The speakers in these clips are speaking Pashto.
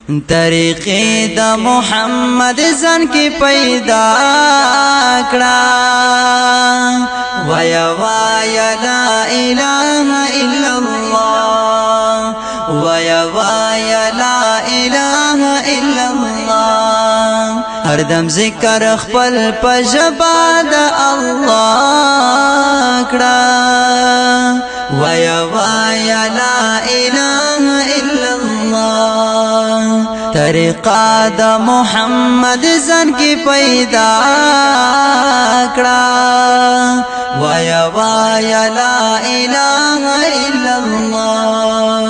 طریقې د محمد ځان کې پیدا کړه ویا ویا لا اله الا الله ویا ویا لا اله الا الله هر دم ذکر خپل په ژبه د الله کړه ویا ویا لا اله الا الله طریقہ د محمد ځان کې پیدا کړه ویا ویا لا اله الا الله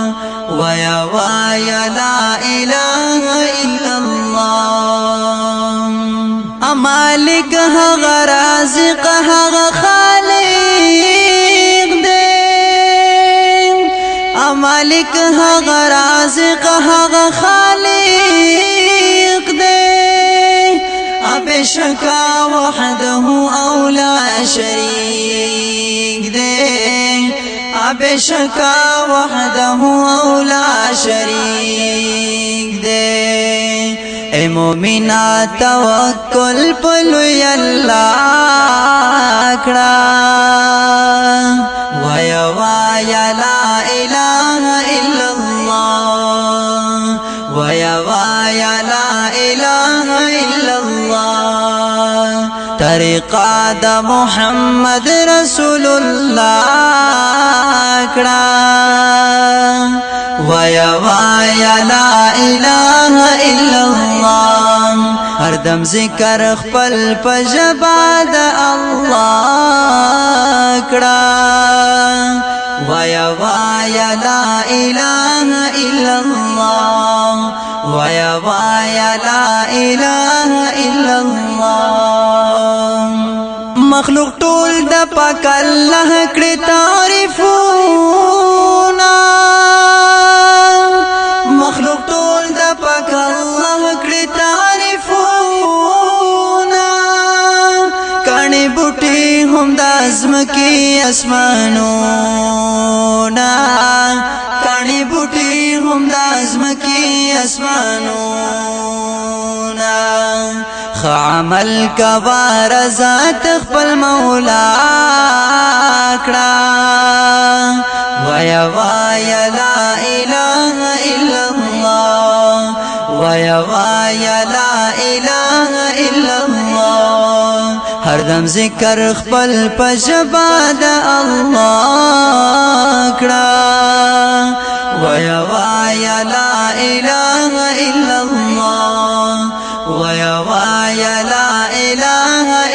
ویا ویا لا اله الا الله مالک هغه رازق هغه خالق دی مالک هغه رازق هغه خالق دی بشکا وحده او لا شریک دی بشکا وحده او لا شریک دی اے مومنا توکل پلوی اللہ کڑا ویا ویا لا الہ الا اللہ ویا ویا لا الہ الا اللہ طریقہ دا محمد رسول اللہ کڑا ویا ویا لا الہ الا اللہ ہر دم ذکر خپل پجبا دا اللہ کڑا ویا ویا لا الہ الا اللہ ویا ویا لا الہ الا اللہ مخلوق ټول د پاک الله کړي تعریفونه مخلوق ټول د پاک الله کړي تعریفونه کڼي بوټي هم د ازمکي اسمانونه کڼي بوټي هم د ازمکي اسمانونه عمل کا وارزات خپل مولا کړه ویا ویا لا اله الا الله ویا ویا لا اله الا الله هر دم ذکر خپل پجبا د الله کړه ویا ویا لا اله الا الله ویا ویا لا اله